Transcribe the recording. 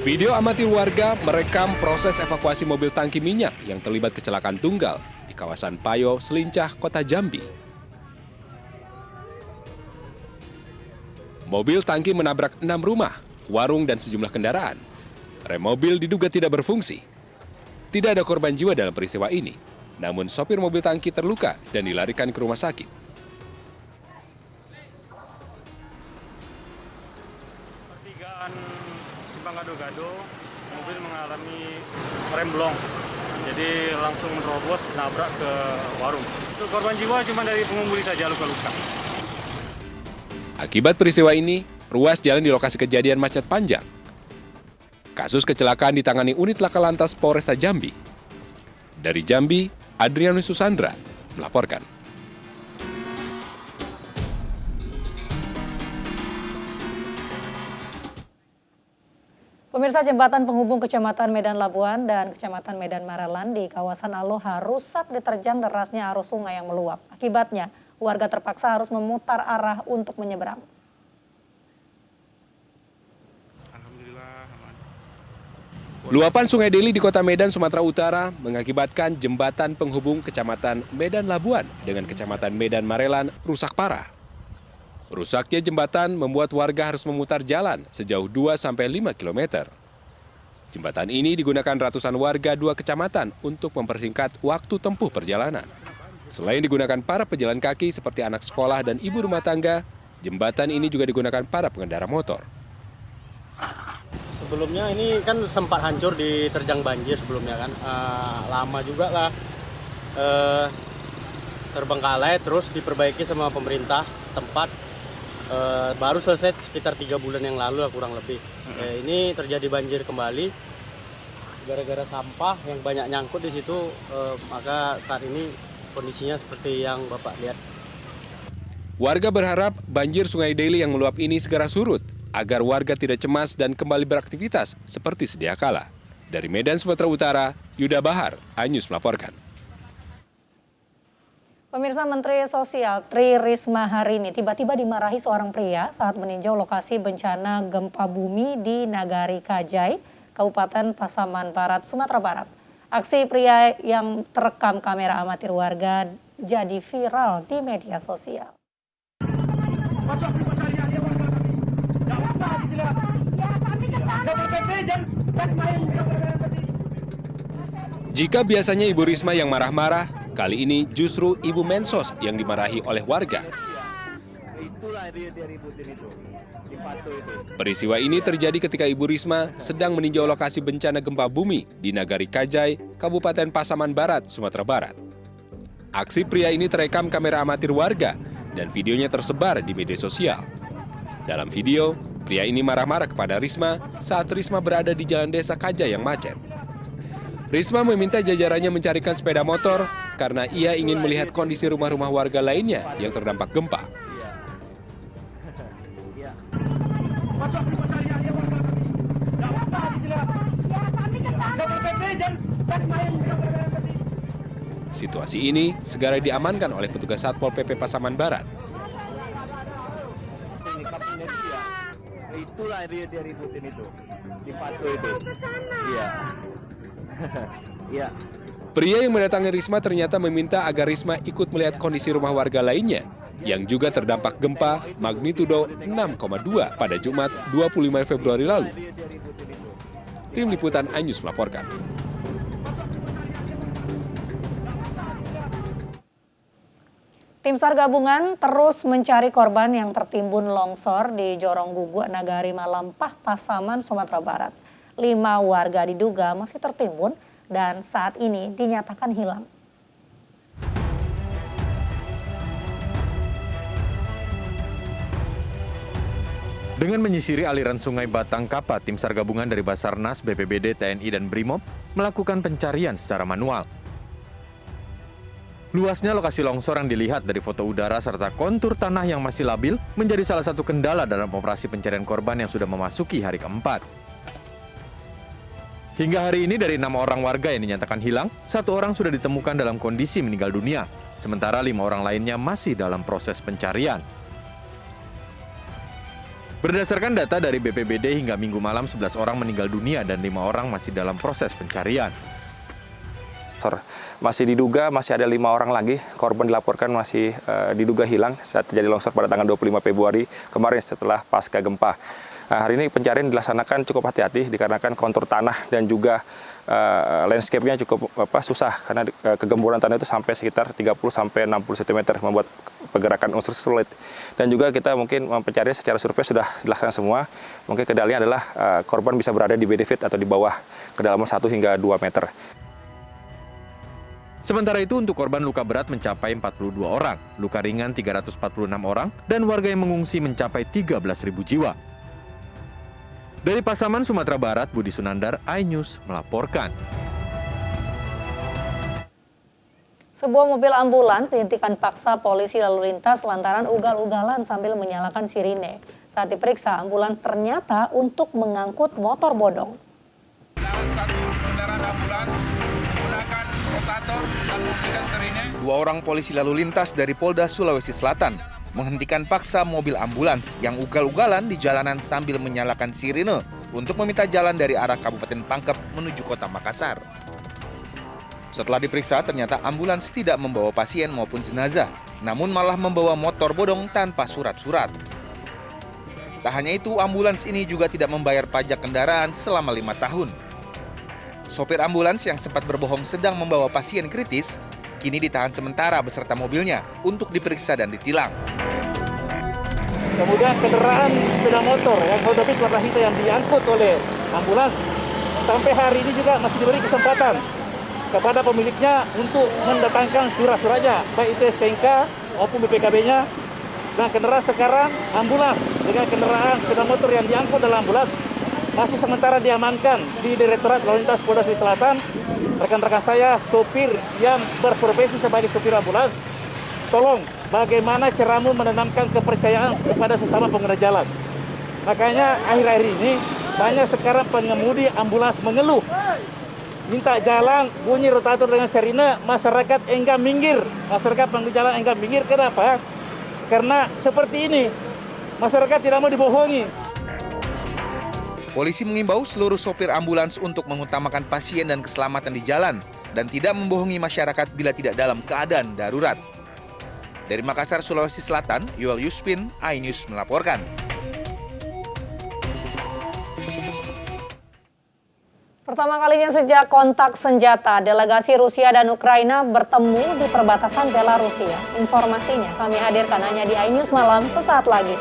Video amatir warga merekam proses evakuasi mobil tangki minyak yang terlibat kecelakaan tunggal di kawasan Payo, Selincah, Kota Jambi. Mobil tangki menabrak 6 rumah, warung, dan sejumlah kendaraan. Rem mobil diduga tidak berfungsi. Tidak ada korban jiwa dalam peristiwa ini, namun sopir mobil tangki terluka dan dilarikan ke rumah sakit. Pertigaan Simpang Gado-Gado, mobil mengalami remblong, jadi langsung menerobos nabrak ke warung. Untuk korban jiwa cuma dari pengemudi saja luka-luka. Akibat peristiwa ini, ruas jalan di lokasi kejadian macet panjang. Kasus kecelakaan ditangani unit Laka Lantas Polresta Jambi. Dari Jambi, Adrianus Susandra melaporkan. Pemirsa, jembatan penghubung Kecamatan Medan Labuan dan Kecamatan Medan Marelan di kawasan Aloha rusak diterjang derasnya arus sungai yang meluap. Akibatnya, warga terpaksa harus memutar arah untuk menyeberang. Luapan Sungai Deli di Kota Medan, Sumatera Utara mengakibatkan jembatan penghubung Kecamatan Medan Labuan dengan Kecamatan Medan Marelan rusak parah. Rusaknya jembatan membuat warga harus memutar jalan sejauh 2-5 km. Jembatan ini digunakan ratusan warga 2 kecamatan untuk mempersingkat waktu tempuh perjalanan. Selain digunakan para pejalan kaki seperti anak sekolah dan ibu rumah tangga, jembatan ini juga digunakan para pengendara motor. Sebelumnya ini kan sempat hancur diterjang banjir sebelumnya kan, lama juga lah terbengkalai, terus diperbaiki sama pemerintah setempat. Baru selesai sekitar 3 bulan yang lalu lah kurang lebih. Ini terjadi banjir kembali gara-gara sampah yang banyak nyangkut di situ, maka saat ini kondisinya seperti yang Bapak lihat. Warga berharap banjir Sungai Deli yang meluap ini segera surut agar warga tidak cemas dan kembali beraktivitas seperti sedia kala. Dari Medan, Sumatera Utara, Yuda Bahar, iNews melaporkan. Pemirsa, Menteri Sosial Tri Risma hari ini tiba-tiba dimarahi seorang pria saat meninjau lokasi bencana gempa bumi di Nagari Kajai, Kabupaten Pasaman Barat, Sumatera Barat. Aksi pria yang terekam kamera amatir warga jadi viral di media sosial. Jika biasanya Ibu Risma yang marah-marah, kali ini justru Ibu Mensos yang dimarahi oleh warga. Peristiwa ini terjadi ketika Ibu Risma sedang meninjau lokasi bencana gempa bumi di Nagari Kajai, Kabupaten Pasaman Barat, Sumatera Barat. Aksi pria ini terekam kamera amatir warga dan videonya tersebar di media sosial. Dalam video, pria ini marah-marah kepada Risma saat Risma berada di jalan desa Kajai yang macet. Risma meminta jajarannya mencarikan sepeda motor karena ia ingin melihat kondisi rumah-rumah warga lainnya yang terdampak gempa. Situasi ini segera diamankan oleh petugas Satpol PP Pasaman Barat. Itulah dia ributin itu, di Patu itu. Iya. Iya. Pria yang mendatangi Risma ternyata meminta agar Risma ikut melihat kondisi rumah warga lainnya yang juga terdampak gempa magnitudo 6,2 pada Jumat 25 Februari lalu. Tim Liputan iNews melaporkan. Tim SAR gabungan terus mencari korban yang tertimbun longsor di Jorong Guguk Nagari Malampah, Pasaman, Sumatera Barat. 5 warga diduga masih tertimbun dan saat ini dinyatakan hilang. Dengan menyisiri aliran sungai Batang Kapa, tim SAR gabungan dari Basarnas, BPBD, TNI, dan Brimob melakukan pencarian secara manual. Luasnya lokasi longsor yang dilihat dari foto udara serta kontur tanah yang masih labil menjadi salah satu kendala dalam operasi pencarian korban yang sudah memasuki hari keempat. Hingga hari ini dari 6 orang warga yang dinyatakan hilang, 1 orang sudah ditemukan dalam kondisi meninggal dunia, sementara 5 orang lainnya masih dalam proses pencarian. Berdasarkan data dari BPBD hingga Minggu malam 11 orang meninggal dunia dan 5 orang masih dalam proses pencarian. Masih diduga masih ada 5 orang lagi korban dilaporkan masih diduga hilang saat terjadi longsor pada tanggal 25 Februari kemarin setelah pasca gempa. Hari ini pencarian dilaksanakan cukup hati-hati dikarenakan kontur tanah dan juga landscape-nya cukup susah karena kegemburan tanah itu sampai sekitar 30-60 cm membuat pergerakan unsur sulit. Dan juga kita mungkin pencarian secara survei sudah dilaksanakan semua. Mungkin kendalanya adalah korban bisa berada di body fit atau di bawah kedalaman 1 hingga 2 meter. Sementara itu untuk korban luka berat mencapai 42 orang, luka ringan 346 orang, dan warga yang mengungsi mencapai 13.000 jiwa. Dari Pasaman, Sumatera Barat, Budi Sunandar, iNews melaporkan. Sebuah mobil ambulans dihentikan paksa polisi lalu lintas lantaran ugal-ugalan sambil menyalakan sirine. Saat diperiksa, ambulans ternyata untuk mengangkut motor bodong. Dua orang polisi lalu lintas dari Polda Sulawesi Selatan menghentikan paksa mobil ambulans yang ugal-ugalan di jalanan sambil menyalakan sirine untuk meminta jalan dari arah Kabupaten Pangkep menuju Kota Makassar. Setelah diperiksa, ternyata ambulans tidak membawa pasien maupun jenazah, namun malah membawa motor bodong tanpa surat-surat. Tak hanya itu, ambulans ini juga tidak membayar pajak kendaraan selama 5 tahun. Sopir ambulans yang sempat berbohong sedang membawa pasien kritis, kini ditahan sementara beserta mobilnya untuk diperiksa dan ditilang. Kemudian kendaraan sepeda motor yang Honda Beat warna hitam yang diangkut oleh ambulans sampai hari ini juga masih diberi kesempatan kepada pemiliknya untuk mendatangkan surat-suratnya, baik itu STNK maupun BPKB-nya. Dan kendaraan sekarang ambulans dengan kendaraan sepeda motor yang diangkut dalam ambulans masih sementara diamankan di Direktorat Lalu Lintas Polda Sulawesi Selatan. Rekan-rekan saya, sopir yang berprofesi sebagai sopir ambulans, tolong bagaimana caramu menanamkan kepercayaan kepada sesama pengguna jalan. Makanya akhir-akhir ini banyak sekarang pengemudi ambulans mengeluh, minta jalan, bunyi rotator dengan sirine, masyarakat enggan minggir. Masyarakat pengguna jalan enggan minggir, kenapa? Karena seperti ini, masyarakat tidak mau dibohongi. Polisi mengimbau seluruh sopir ambulans untuk mengutamakan pasien dan keselamatan di jalan dan tidak membohongi masyarakat bila tidak dalam keadaan darurat. Dari Makassar, Sulawesi Selatan, Yuel Yuspin, iNews melaporkan. Pertama kalinya sejak kontak senjata, delegasi Rusia dan Ukraina bertemu di perbatasan Belarusia. Informasinya kami hadirkan hanya di iNews Malam sesaat lagi.